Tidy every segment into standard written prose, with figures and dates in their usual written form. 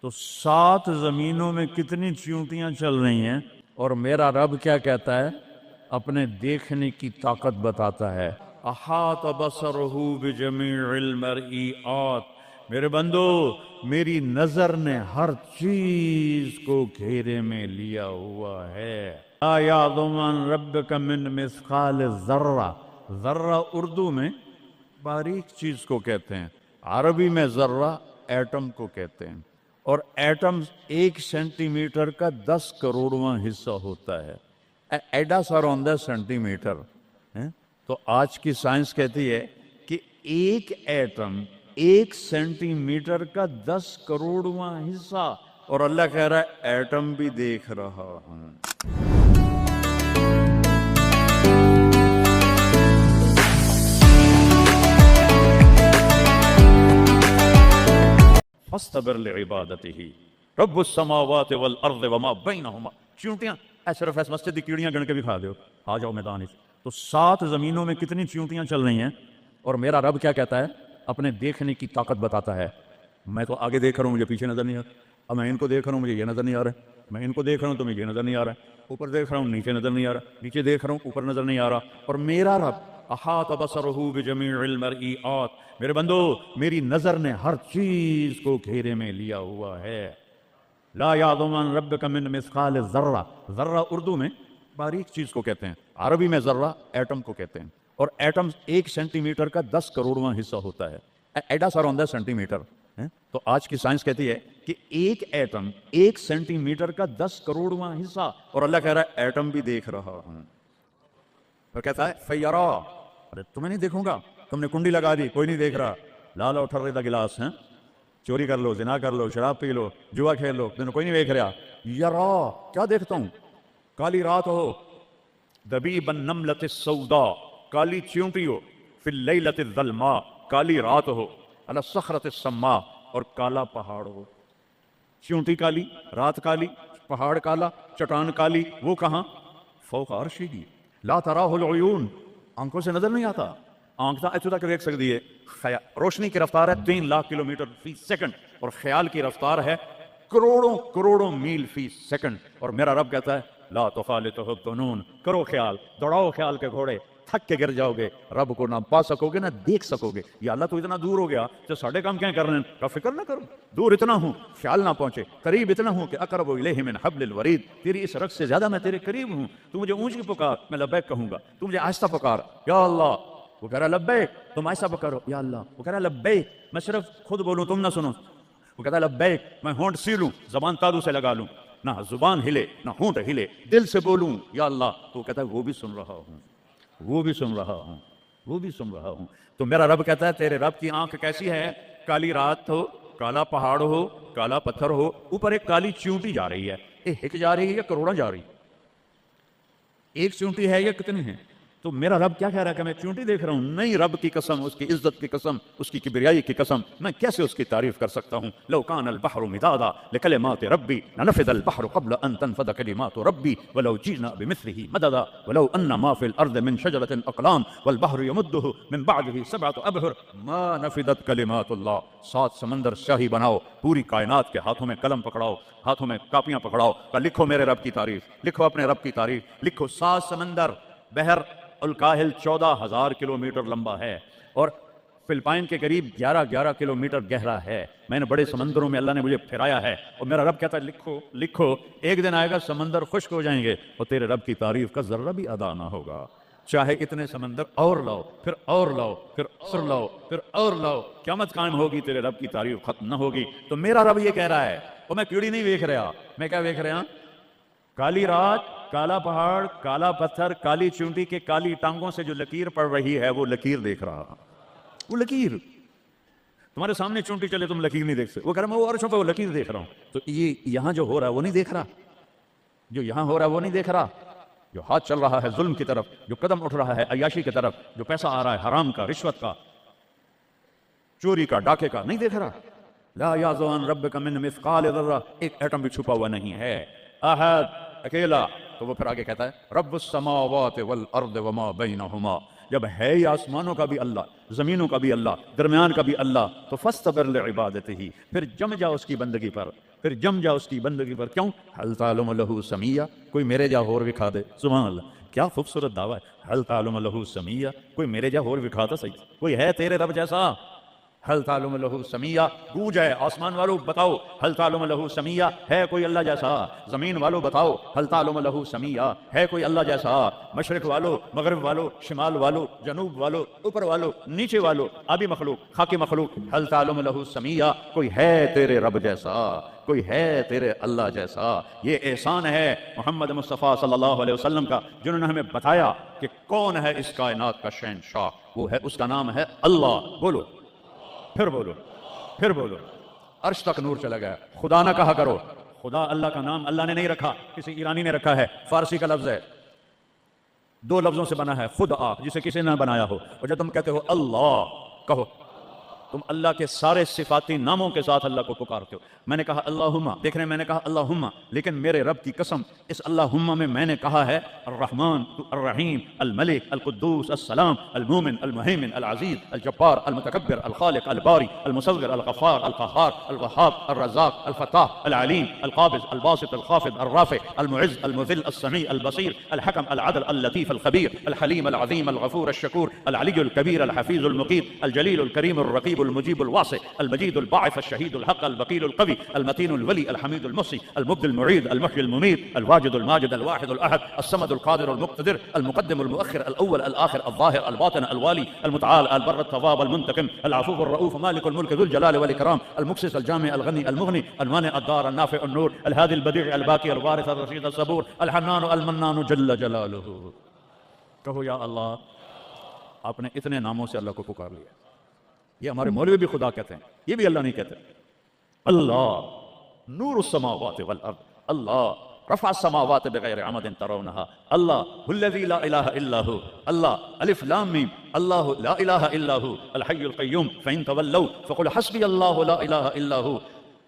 تو 7 زمینوں میں کتنی چیونٹیاں چل رہی ہیں، اور میرا رب کیا کہتا ہے؟ اپنے دیکھنے کی طاقت بتاتا ہے۔ احاط بصرہ بجمیع المرئیات، میرے بندو میری نظر نے ہر چیز کو گھیرے میں لیا ہوا ہے۔ لا یعظم عن ربک من مثقال ذرہ، ذرہ اردو میں باریک چیز کو کہتے ہیں، عربی میں ذرہ ایٹم کو کہتے ہیں، اور ایٹم 1 سینٹی میٹر کا 10 کروڑواں حصہ ہوتا ہے۔ ایڈا سا ہوندہ سینٹی میٹر، تو آج کی سائنس کہتی ہے کہ ایک ایٹم 1 سینٹی میٹر کا 10 کروڑواں حصہ، اور اللہ کہہ رہا ہے ایٹم بھی دیکھ رہا ہوں۔ فاصطبر لعبادته رب السماوات والارض وما بینہما۔ چیونٹیاں صرف اس مسجد کی کیڑیاں گن کے بھی کھا دیو، آ جاؤ میدان اس۔ تو 7 زمینوں میں کتنی چیونٹیاں چل رہی ہیں، اور میرا رب کیا کہتا ہے؟ اپنے دیکھنے کی طاقت بتاتا ہے۔ میں تو آگے دیکھ رہا ہوں، مجھے پیچھے نظر نہیں آ رہا، اب میں ان کو دیکھ رہا ہوں، مجھے یہ نظر نہیں آ رہا ہے، میں ان کو دیکھ رہا ہوں تو مجھے یہ نظر نہیں آ رہا ہے، اوپر دیکھ رہا ہوں نیچے نظر نہیں آ رہا، نیچے دیکھ رہا ہوں اوپر نظر نہیں آ رہا، اور میرا رب احاط بصرہ بجمیع المرئیات، میرے بندو میری نظر نے ہر چیز کو گھیرے میں لیا ہوا ہے۔ لا یعظم عن ربک من مثقال ذرہ، ذرہ اردو میں باریک چیز کو کہتے ہیں، عربی میں ذرہ ایٹم کو کہتے ہیں، اور ایٹم 1 سینٹی میٹر کا 10 کروڑواں حصہ ہوتا ہے۔ ایڈا سا ہوندہ سینٹی میٹر، تو آج کی سائنس کہتی ہے کہ ایک ایٹم 1 سینٹی میٹر کا 10 کروڑواں حصہ، اور اللہ کہہ رہا ہے ایٹم بھی دیکھ رہا ہوں۔ تو کہتا ہے فیرا، ارے تمہیں نہیں دیکھوں گا، تم نے کنڈی لگا دی کوئی نہیں دیکھ رہا، لالا اٹھر رہا گلاس، چوری کر لو، زنا کر لو، شراب پی لو، جوا کھیل لو، تمہیں کوئی نہیں دیکھ رہا۔ یرا، کیا دیکھتا ہوں؟ کالی رات ہو، دبیب النملۃ السوداء، کالی چیونٹی ہو، فی اللیلۃ الظلماء، کالی رات ہو، علی الصخرۃ السماء، اور کالا پہاڑ ہو۔ چیونٹی کالی، رات کالی، پہاڑ کالا، چٹان کالی، وہ کہاں؟ فوق عرشہ، لا تراہ العیون، آنکھوں سے نظر نہیں آتا، آنکھ تو اتو تک دیکھ سکتی ہے۔ روشنی کی رفتار ہے 3 لاکھ کلومیٹر فی سیکنڈ، اور خیال کی رفتار ہے کروڑوں کروڑوں میل فی سیکنڈ، اور میرا رب کہتا ہے لا تخالطہ الظنون، کرو خیال، دوڑاؤ خیال کے گھوڑے، تھک کے گر جاؤ گے، رب کو نہ پا سکو گے نہ دیکھ سکو گے۔ یا اللہ تو اتنا دور ہو گیا تو ساڑھے کام کیا کر رہے ہیں؟ کا فکر نہ کرو، دور اتنا ہوں خیال نہ پہنچے، قریب اتنا ہوں کہ اقرب الیہ من حبل الورید، تیری اس رگ سے زیادہ میں تیرے قریب ہوں۔ تو مجھے اونچی پکار، میں لبیک کہوں گا، تو مجھے آہستہ پکار، یا اللہ، وہ کہہ رہا لبیک، تم آہستہ پکارو، یا اللہ، وہ کہہ رہا لبیک، میں صرف خود بولوں تم نہ سنو، وہ کہتا ہے لبیک، میں ہونٹ سی لوں، زبان تالو سے لگا لوں، نہ زبان ہلے نہ ہونٹ ہلے، دل سے بولوں یا اللہ، تو وہ کہتا ہے وہ بھی سن رہا ہوں، وہ بھی سن رہا ہوں، وہ بھی سن رہا ہوں۔ تو میرا رب کہتا ہے تیرے رب کی آنکھ کیسی ہے؟ کالی رات ہو، کالا پہاڑ ہو، کالا پتھر ہو، اوپر ایک کالی چیونٹی جا رہی ہے، ایک جا رہی ہے یا کروڑاں جا رہی؟ ایک چیونٹی ہے یا کتنی ہیں؟ تو میرا رب کیا کہہ رہا ہے کہ میں چیونٹی دیکھ رہا ہوں؟ نہیں، رب کی قسم، اس کی عزت کی قسم، اس کی کبریائی کی قسم، میں کیسے اس کی تعریف کر سکتا ہوں؟ لو کان البحر مدادا لکلمات ربی لنفد البحر قبل ان تنفد کلمات ربی ولو جئنا بمثله مددا ولو ان ما في الارض من شجرة اقلام والبحر يمده من بعده 7 ابحر ما نفدت کلمات اللہ۔ 7 سمندر شاہی بناؤ، پوری کائنات کے ہاتھوں میں قلم پکڑاؤ، ہاتھوں میں کاپیاں پکڑاؤ، کہ لکھو میرے رب کی تعریف، لکھو اپنے رب کی تعریف، لکھو۔ 7 سمندر، بحر الکاہل 14,000 کلومیٹر لمبا ہے، اور فلپائن کے قریب 11 کلومیٹر گہرا ہے۔ میں نے بڑے سمندروں میں اللہ نے مجھے پھرایا ہے، اور میرا رب کہتا ہے لکھو لکھو، ایک دن آئے گا سمندر خشک ہو جائیں گے اور تیرے رب کی تعریف کا ذرہ بھی ادا نہ ہوگا، چاہے اتنے سمندر اور لاؤ، پھر اور لاؤ، پھر اور لاؤ، پھر اور لاؤ، قیامت قائم ہوگی تیرے رب کی تعریف ختم نہ ہوگی۔ تو میرا رب یہ کہہ رہا ہے، اور میں کیڑی نہیں دیکھ رہا، میں کیا دیکھ رہا؟ کالی رات، کالا پہاڑ، کالا پتھر، کالی چونٹی کے کالی ٹانگوں سے جو لکیر پڑ رہی ہے، وہ لکیر دیکھ رہا، وہ لکیر۔ تمہارے سامنے چونٹی چلے تم لکیر نہیں دیکھ سکتے، وہ کہہ رہا میں وہ عرشوں پہ وہ لکیر دیکھ رہا ہوں۔ تو یہ یہاں جو ہو رہا ہے وہ نہیں دیکھ رہا، جو یہاں ہو رہا ہے وہ نہیں دیکھ رہا، جو ہاتھ چل رہا ہے ظلم کی طرف، جو قدم اٹھ رہا ہے عیاشی کی طرف، جو پیسہ آ رہا ہے حرام کا، رشوت کا، چوری کا، ڈاکے کا، نہیں دیکھ رہا۔ لا یعزو عن ربک من مثقال ذرہ، ایک ایٹم بھی چھپا ہوا نہیں ہے، احد، اکیلا۔ تو وہ پھر آگے کہتا ہے رب السماوات والارض وما بینہما، جب ہے ہی آسمانوں کا بھی اللہ، زمینوں کا بھی اللہ، درمیان کا بھی اللہ، تو فاصطبر لعبادتہ، پھر جم جا اس کی بندگی پر، پھر جم جا اس کی بندگی پر. کیوں؟ هل تعلم له سمیہ، کوئی میرے جا ہور وکھا دے. سبحان اللہ، کیا خوبصورت دعویٰ ہے. هل تعلم له سمیہ، کوئی میرے جا ہور وکھا دے. صحیح، کوئی ہے تیرے رب جیسا؟ هل تعلم له سمیہ، گونج ہے آسمان والو بتاؤ هل تعلم له سمیہ، ہے کوئی اللہ جیسا؟ زمین والو بتاؤ هل تعلم له سمیہ، ہے کوئی اللہ جیسا؟ مشرق والو، مغرب والو، شمال والو، جنوب والو، اوپر والو، نیچے والو، آبی مخلوق، خاکی مخلوق، هل تعلم له سمیہ، کوئی ہے تیرے رب جیسا؟ کوئی ہے تیرے اللہ جیسا؟ یہ احسان ہے محمد مصطفیٰ صلی اللہ علیہ وسلم کا، جنہوں نے ہمیں بتایا کہ کون ہے اس کائنات کا شہنشاہ. وہ ہے، اس کا نام ہے اللہ. بولو، پھر بولو، پھر بولو. عرش تک نور چلا گیا. خدا نہ کہا کرو. خدا اللہ کا نام اللہ نے نہیں رکھا، کسی ایرانی نے رکھا ہے. فارسی کا لفظ ہے، 2 لفظوں سے بنا ہے. خدا جسے کسی نے بنایا ہو. اور جب تم کہتے ہو اللہ، کہو تم اللہ کے سارے صفاتی ناموں کے ساتھ اللہ کو پکارتے ہو. میں نے کہا اللہم، دیکھ رہے ہیں، میں نے کہا اللہم، لیکن میرے رب کی قسم اس اللہم میں نے کہا ہے الرحمن، الرحیم، الملک، القدوس، السلام، المومن، المہیمن، العزیز، الجبار، المتکبر، الخالق، الباری، المصور، الغفار، القہار، الوہاب، الرزاق، الفتاح، العلیم، القابض، الباسط، الخافض، الرافع، المعز، المذل، السمیع، البصیر، الحکم، العدل، اللطیف، الخبیر، الحلیم، العظیم، الغفور، الشکور، العلی الکبیر، الحفیظ، المقیت، الجلیل، الکریم، الرقیب، المجیب، الواسع، المجید، الباعث، الشہید، الحق، الوکیل، القوی، المتین، الولی، الحمید، المحصی، المبدی، المعید، المحیی، الممیت، الواجد، الماجد، الواحد، الاحد، الصمد، القادر، المقتدر، المقدم، المؤخر، الاول، الاخر، الظاہر، الباطن، الوالی، المتعال، البر، التواب، المنتقم، العفو، الرؤوف، مالک الملک، ذو الجلال والاکرام، المقسط، الجامع، الغنی، المغنی، المانع، الدار، النافع، النور، الهادي، البديع، الباقي، الوارث، الرشید، الصبور، الحنان، المنان، جل جلالہ. کہو یا اللہ. آپ نے اتنے ناموں سے اللہ کو پکار لیا. یہ ہمارے مولوی بھی خدا کہتے ہیں، یہ بھی اللہ نہیں کہتے. اللہ نور السماوات والارض، اللہ رفع السماوات بغیر عمد ترونها، اللہ الذی لا الہ الا هو، اللہ الف لام میم، اللہ لا الہ الا هو الحی القیوم فإن تولوا فقل حسبی اللہ لا الہ الا هو.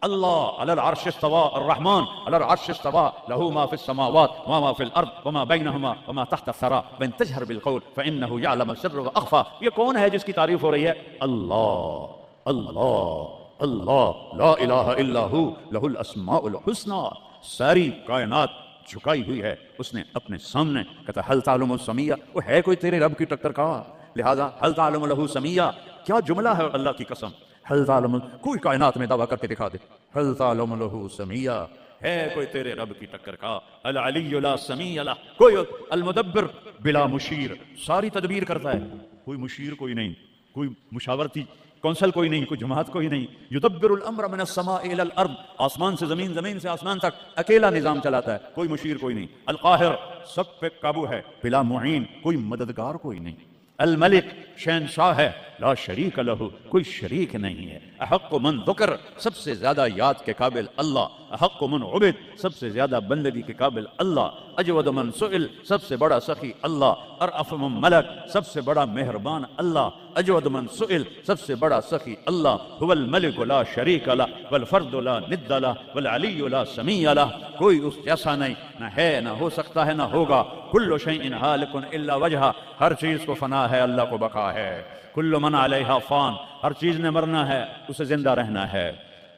اللہ علی العرش استوى، الرحمن علی العرش استوى، له ما في السماوات وما في الارض وما بينهما وما تحت الثرى وان تجهر بالقول فانه يعلم السر واخفى. یہ کون ہے جس کی تعریف ہو رہی ہے؟ اللہ، اللہ، اللہ، لا الہ الا هو له الاسماء الحسنى. ساری کائنات جھکائی ہوئی ہے اس نے اپنے سامنے. کہتا حل تعلم السمیہ، وہ ہے کوئی تیرے رب کی ٹکر کا؟ لہذا حل تعلم له سمیہ، کیا جملہ ہے اللہ کی قسم. حل تعلم، کوئی کائنات میں دعویٰ کر کے دکھا دے حل تعلم له سمیہ، ہے کوئی تیرے رب کی ٹکر کا. العلی لا سمیہ لہ، کوئی المدبر بلا مشیر، ساری تدبیر کرتا ہے، کوئی مشیر کوئی نہیں، کوئی مشاورتی کونسل کوئی نہیں، کوئی جماعت کوئی نہیں. یدبر الامر من السماء الى الارض، آسمان سے زمین، زمین سے آسمان تک اکیلا نظام چلاتا ہے، کوئی مشیر کوئی نہیں. القاہر، سب پہ قابو ہے، بلا معین، کوئی مددگار کوئی نہیں. الملک، شہنشاہ ہے، لا شریک لہ، کوئی شریک نہیں ہے. احق من ذکر، سب سے زیادہ یاد کے قابل اللہ. احق من عبد، سب سے زیادہ بندگی کے قابل اللہ. اجود من سئل، سب سے بڑا سخی اللہ. ارأف من ملک، سب سے بڑا مہربان اللہ. اجود من سئل، سب سے بڑا سخی اللہ. هو الملک لا شریک لہ والفرد لا ند لہ والعلی لا سمیع لہ، کوئی اس جیسا نہیں، نہ ہے، نہ ہو سکتا ہے، نہ ہوگا. کل شیء ہالک الا وجہہ، ہر چیز کو فنا ہے، اللہ کو بقا ہے. کل من علیہا فان، ہر چیز نے مرنا ہے، اسے زندہ رہنا ہے.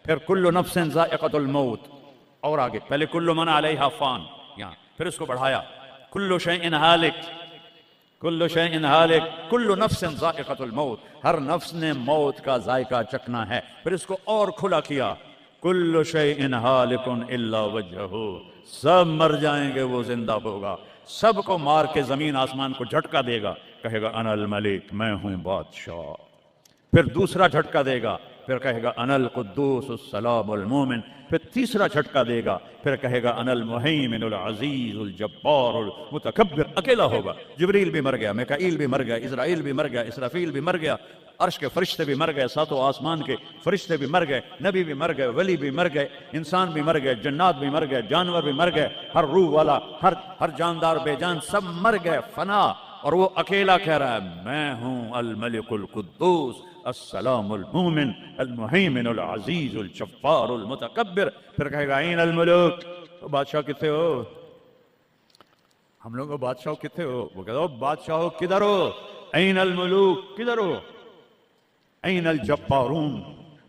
پھر کل نفس ذائقۃ الموت، اور آگے پہلے کل من علیہا فان، یہاں پھر اس کو بڑھایا کل شیء ہالک، کل شیء ہالک، کل نفس ذائقۃ الموت، ہر نفس نے موت کا ذائقہ چکھنا ہے. پھر اس کو اور کھلا کیا کل شیء ہالک الا وجہہ، سب مر جائیں گے، وہ زندہ ہوگا. سب کو مار کے زمین آسمان کو جھٹکا دے گا، کہے گا انا الملک، میں ہوں بادشاہ. پھر دوسرا جھٹکا دے گا، پھر کہے گا انا القدوس السلام المومن. پھر تیسرا جھٹکا دے گا، پھر کہے گا انا المہیمن العزیز الجبار المتکبر. اکیلا ہوگا. جبریل بھی مر گیا، میکائیل بھی مر گیا، اسرائیل بھی مر گیا، اسرافیل بھی مر گیا، عرش کے فرشتے بھی مر گئے، ساتوں آسمان کے فرشتے بھی مر گئے، نبی بھی مر گئے، ولی بھی مر گئے، انسان بھی مر گئے، جنات بھی مر گئے، جانور بھی مر گئے، ہر روح والا، ہر جاندار بے جان سب مر گئے، فنا. اور وہ اکیلا کہہ رہا ہے میں ہوں الملک القدوس السلام المومن المہیمن العزیز الجبار المتکبر. پھر کہے گا این الملوک، بادشاہ کتنے ہو؟ ہم لوگوں بادشاہ کتنے ہو؟ وہ کہتا ہو بادشاہ کدھر ہو؟ این الملوک، کدھر ہو؟ این الجبارون،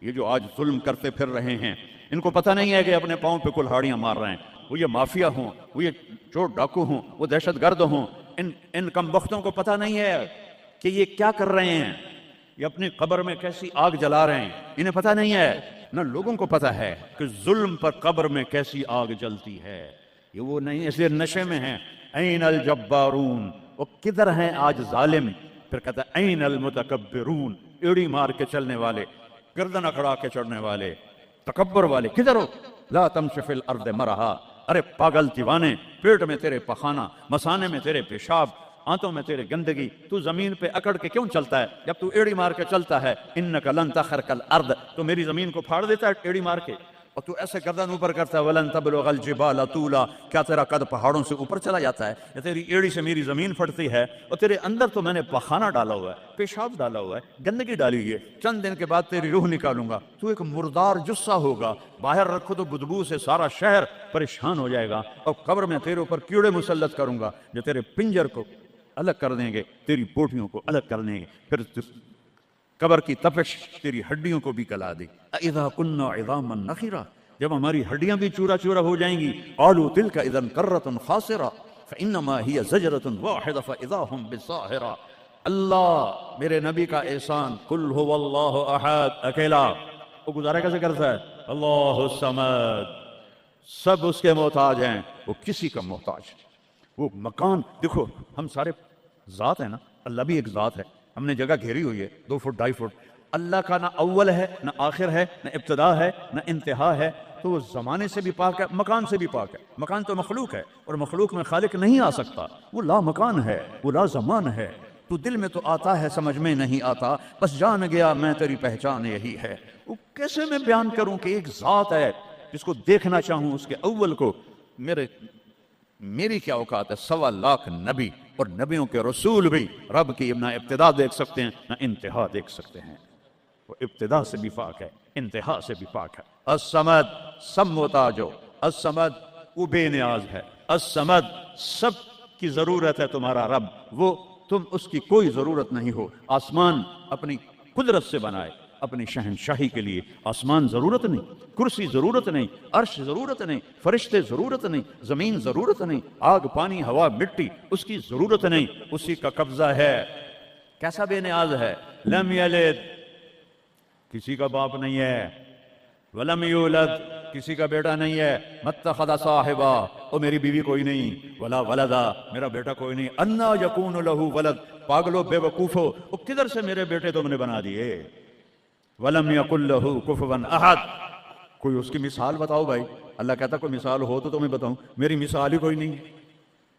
یہ جو آج ظلم کرتے پھر رہے ہیں، ان کو پتہ نہیں ہے کہ اپنے پاؤں پہ کلہاڑیاں مار رہے ہیں، وہ یہ مافیا ہوں، وہ یہ چور ڈاکو ہوں، وہ دہشت گرد ہوں، ان کم بختوں کو پتہ نہیں ہے کہ یہ کیا کر رہے ہیں، یہ اپنی قبر میں کیسی آگ جلا رہے ہیں، انہیں پتہ نہیں ہے۔ نہ لوگوں کو پتہ ہے کہ ظلم پر قبر میں کیسی آگ جلتی ہے، یہ وہ نہیں، اس لیے نشے میں ہیں۔ این الجبارون، وہ کدھر ہیں آج ظالم؟ پھر کہتا ہے این المتکبرون، ایڑی مار کے چلنے والے، گردن اکڑا کے چڑھنے والے، تکبر والے، کدھر ہو؟ لا تمشی فی الارض مرحا، ارے پاگل دیوانے، پیٹ میں تیرے پخانہ، مسانے میں تیرے پیشاب، آنتوں میں تیرے گندگی، تو زمین پہ اکڑ کے کیوں چلتا ہے جب تو ایڑی مار کے چلتا ہے؟ انک لن تخرق الارض، تو میری زمین کو پھاڑ دیتا ہے ایڑی مار کے، اور تو ایسے گردن اوپر کرتا ہے، ولن تبلغ الجبال طولا، کیا تیرا قد پہاڑوں سے اوپر چلا جاتا ہے؟ یا تیری ایڑی سے میری زمین پھٹتی ہے؟ اور تیرے اندر تو میں نے پخانہ ڈالا ہوا ہے، پیشاب ڈالا ہوا ہے، گندگی ڈالی ہوئی ہے، چند دن کے بعد تیری روح نکالوں گا، تو ایک مردار جثہ ہوگا، باہر رکھو تو بدبو سے سارا شہر پریشان ہو جائے گا، اور قبر میں تیرے اوپر کیڑے مسلط کروں گا جو تیرے پنجر کو الگ کر دیں گے، تیری بوٹیوں کو الگ کر دیں گے، پھر قبر کی تپش تیری ہڈیوں کو بھی گلا دے۔ اذا كنا عظاما نخرا، جب ہماری ہڈیاں بھی چورا چورا ہو جائیں گی، قالوا تلك اذا كرة خاسرة فانما هي زجرة واحدة فاذا هم بالساهرة۔ اللہ میرے نبی کا احسان، قل هو اللہ احد، اکیلا، وہ گزارا کیسے کرتا ہے؟ اللہ الصمد، سب اس کے محتاج ہیں، وہ کسی کا محتاج ہے۔ وہ مکان دیکھو، ہم سارے ذات ہیں نا، اللہ بھی ایک ذات ہے، ہم نے جگہ گھیری ہوئی ہے 2 فٹ 2.5 فٹ، اللہ کا نہ اول ہے نہ آخر ہے نہ ابتدا ہے نہ انتہا ہے، تو وہ زمانے سے بھی پاک ہے، مکان سے بھی پاک ہے۔ مکان تو مخلوق ہے، اور مخلوق میں خالق نہیں آ سکتا، وہ لا مکان ہے، وہ لا زمان ہے۔ تو دل میں تو آتا ہے، سمجھ میں نہیں آتا، بس جان گیا میں تیری پہچان یہی ہے۔ وہ کیسے میں بیان کروں کہ ایک ذات ہے جس کو دیکھنا چاہوں اس کے اول کو، میری کیا اوقات ہے؟ 1.25 لاکھ نبی اور نبیوں کے رسول بھی رب کی نہ ابتدا دیکھ سکتے ہیں نہ انتہا دیکھ سکتے ہیں، وہ ابتدا سے بھی پاک ہے، انتہا سے بھی پاک ہے۔ الصمد، سب محتاج ہو، الصمد وہ بے نیاز ہے، الصمد سب کی ضرورت ہے تمہارا رب، وہ تم اس کی کوئی ضرورت نہیں ہو۔ آسمان اپنی قدرت سے بنائے، اپنی شہنشاہی کے لیے آسمان ضرورت نہیں، کرسی ضرورت نہیں، عرش ضرورت نہیں، فرشتے ضرورت نہیں، زمین ضرورت نہیں، آگ پانی ہوا مٹی اس کی ضرورت نہیں، اسی کا قبضہ ہے۔ کیسا بے نیاز ہے؟ لم یلد، کسی کا باپ نہیں ہے، ولم یولد، کسی کا بیٹا نہیں ہے، متخذ صاحبہ، او میری بیوی کوئی نہیں، ولا ولدا، میرا بیٹا کوئی نہیں، انا یکون لہ ولد، پاگلو بے وقوفو، او کدھر سے میرے بیٹے تم نے بنا دیے؟ وَلَمْ يَقُلْ لَهُ كُفُوًا أَحَدٌ، کوئی اس کی مثال بتاؤ بھائی۔ اللہ کہتا کوئی مثال ہو تو تمہیں بتاؤں، میری مثال ہی کوئی نہیں،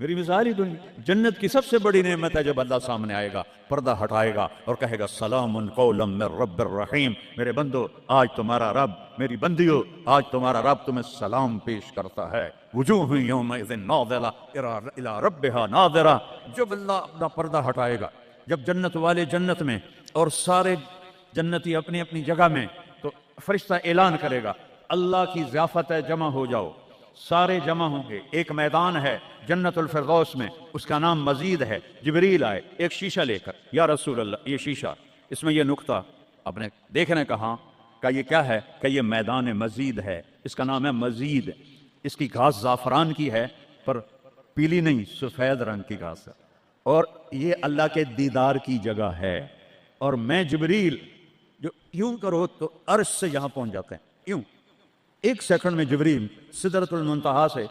میری مثال ہی کوئی نہیں۔ جنت کی سب سے بڑی نعمت ہے جب اللہ سامنے آئے گا، پردہ ہٹائے گا اور کہے گا سلام قولا من رب الرحیم، میرے بندو آج تمہارا رب، میری بندیو آج تمہارا رب تمہیں سلام پیش کرتا ہے۔ وجوہ یومئذ ناظرہ الی ربہا ناظرہ، جب اللہ اپنا پردہ ہٹائے گا، جب جنت والے جنت میں اور سارے جنتی اپنی اپنی جگہ میں، تو فرشتہ اعلان کرے گا اللہ کی ضیافت ہے، جمع ہو جاؤ، سارے جمع ہوں گے۔ ایک میدان ہے جنت الفردوس میں، اس کا نام مزید ہے۔ جبریل آئے ایک شیشہ لے کر، یا رسول اللہ یہ شیشہ، اس میں یہ نقطہ آپ نے دیکھنے کہا کہ یہ کیا ہے؟ کہ یہ میدان مزید ہے، اس کا نام ہے مزید۔ اس کی گھاس زعفران کی ہے پر پیلی نہیں، سفید رنگ کی گھاس ہے، اور یہ اللہ کے دیدار کی جگہ ہے۔ اور میں جبریل جو یوں کرو تو عرش سے یہاں پہنچ جاتے ہیں، یوں 1 سیکنڈ میں جبریل سدرۃ المنتہا سے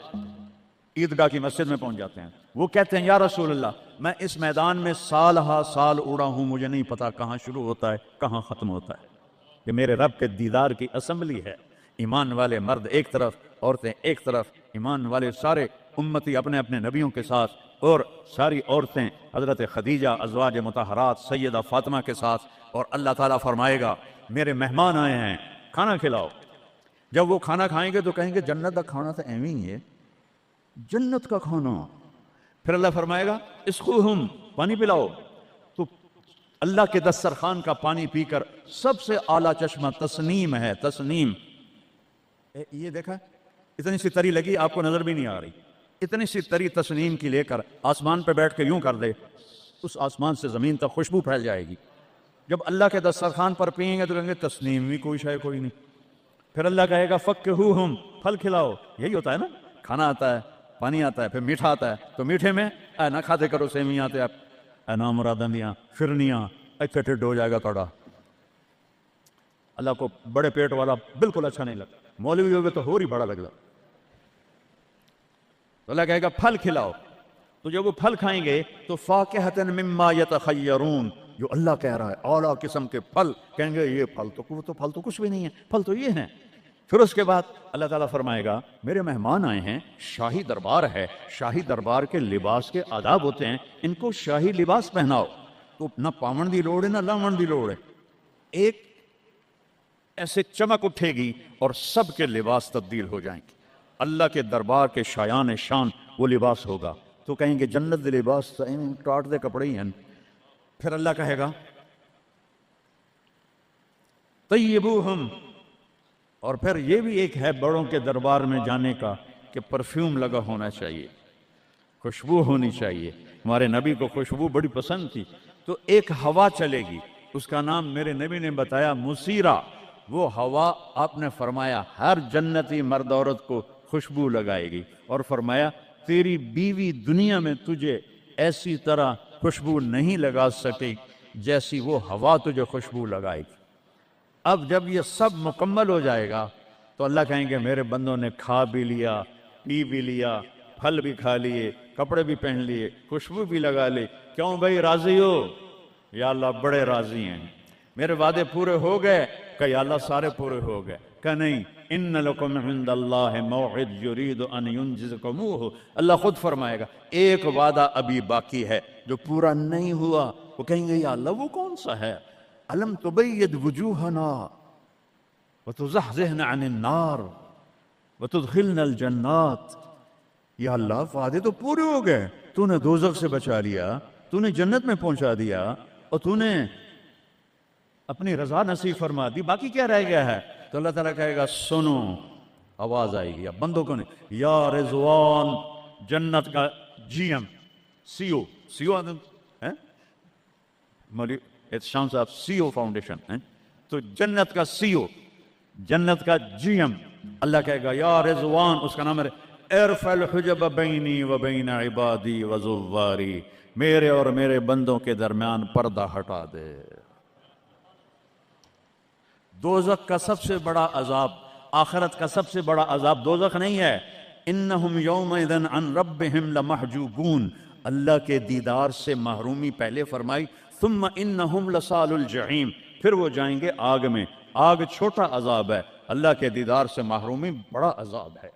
عیدگاہ کی مسجد میں پہنچ جاتے ہیں۔ وہ کہتے ہیں یا رسول اللہ میں اس میدان میں سال ہا سال اڑا ہوں، مجھے نہیں پتا کہاں شروع ہوتا ہے کہاں ختم ہوتا ہے۔ یہ میرے رب کے دیدار کی اسمبلی ہے، ایمان والے مرد ایک طرف، عورتیں ایک طرف، ایمان والے سارے امتی اپنے اپنے نبیوں کے ساتھ، اور ساری عورتیں حضرت خدیجہ ازواج مطہرات سیدہ فاطمہ کے ساتھ، اور اللہ تعالیٰ فرمائے گا میرے مہمان آئے ہیں کھانا کھلاؤ۔ جب وہ کھانا کھائیں گے تو کہیں گے جنت کا کھانا تو ایویں ہی ہے، جنت کا کھانا۔ پھر اللہ فرمائے گا اسقوہم، پانی پلاؤ، تو اللہ کے دسترخوان کا پانی پی کر سب سے اعلیٰ چشمہ تسنیم ہے، تسنیم۔ یہ دیکھا اتنی سی تری لگی آپ کو نظر بھی نہیں آ رہی، اتنی سی تری تسنیم کی لے کر آسمان پہ بیٹھ کے یوں کر دے، اس آسمان سے زمین تک خوشبو پھیل جائے گی۔ جب اللہ کے دسترخوان پر پئیں گے تو کہیں گے تسنیم بھی کوئی شے کوئی نہیں، پھر اللہ کہے گا فکہوہم، پھل کھلاؤ. یہی ہوتا ہے نا، کھانا آتا ہے، پانی آتا ہے، پھر میٹھا آتا ہے، تو میٹھے میں اے نہ کھاتے کرو سیویاں تے اے نا مراداں دیاں فرنیاں، ایتھے ٹھڈ ہو جائے گا تھوڑا. اللہ کو بڑے پیٹ والا بالکل اچھا نہیں لگتا، مولوی ہوگے تو اور ہی بڑا لگتا. تو اللہ کہے گا پھل کھلاؤ. تو جب وہ پھل کھائیں گے تو فاکہۃ مما یتخیرون، جو اللہ کہہ رہا ہے اعلیٰ قسم کے پھل، کہیں گے یہ پھل تو پھل تو کچھ بھی نہیں ہے، پھل تو یہ ہیں. پھر اس کے بعد اللہ تعالیٰ فرمائے گا میرے مہمان آئے ہیں، شاہی دربار ہے، شاہی دربار کے لباس کے آداب ہوتے ہیں، ان کو شاہی لباس پہناؤ. تو نہ پاون دی لوڑ ہے نہ لاون دی لوڑ ہے، ایک ایسے چمک اٹھے گی اور سب کے لباس تبدیل ہو جائیں گے. اللہ کے دربار کے شایان شان وہ لباس ہوگا. تو کہیں گے جنت دے لباس ٹاٹ دے کپڑے ہی ہیں. پھر اللہ کہے گا طیبوہم، اور پھر یہ بھی ایک ہے بڑوں کے دربار میں جانے کا کہ پرفیوم لگا ہونا چاہیے، خوشبو ہونی چاہیے. ہمارے نبی کو خوشبو بڑی پسند تھی. تو ایک ہوا چلے گی، اس کا نام میرے نبی نے بتایا مسیرہ. وہ ہوا آپ نے فرمایا ہر جنتی مرد عورت کو خوشبو لگائے گی، اور فرمایا تیری بیوی دنیا میں تجھے ایسی طرح خوشبو نہیں لگا سکے جیسی وہ ہوا تجھے خوشبو لگائے گی. اب جب یہ سب مکمل ہو جائے گا تو اللہ کہیں گے میرے بندوں نے کھا بھی لیا، پی بھی لیا، پھل بھی کھا لیے، کپڑے بھی پہن لیے، خوشبو بھی لگا لی، کیوں بھائی راضی ہو؟ یا اللہ بڑے راضی ہیں، میرے وعدے پورے ہو گئے؟ کہ یا اللہ سارے پورے ہو گئے. کہ نہیں، ان لکم عند اللہ موعد یرید ان ینجزکموہ. اللہ خود فرمائے گا ایک وعدہ ابھی باقی ہے جو پورا نہیں ہوا. وہ کہیں گے یا اللہ وہ کون سا ہے؟ الم تبید وجوہنا وتزحزحنا عن النار وتدخلنا الجنات. یا اللہ وعدے تو پورے ہو گئے، تو نے دوزخ سے بچا لیا، تو نے جنت میں پہنچا دیا، اور تو نے اپنی رضا نصیب فرما دی، باقی کیا رہ گیا ہے؟ تو اللہ تعالیٰ کہے گا سنو، آواز آئے گی. اب بندوں کو نہیں، یا رضوان، جنت کا جی ایم سی او مولی شام صاحب سی او فاؤنڈیشن، تو جنت کا سی او، جنت کا جی ایم، اللہ کہے گا یا رضوان، اس کا نام ہے ارفع الحجب بینی و بین عبادی و زواری، میرے اور میرے بندوں کے درمیان پردہ ہٹا دے. دوزخ کا سب سے بڑا عذاب، آخرت کا سب سے بڑا عذاب دوزخ نہیں ہے. انہم یومئذ عن ربہم لمحجوبون، اللہ کے دیدار سے محرومی پہلے فرمائی. ثم انہم لصال الجحیم، پھر وہ جائیں گے آگ میں. آگ چھوٹا عذاب ہے، اللہ کے دیدار سے محرومی بڑا عذاب ہے.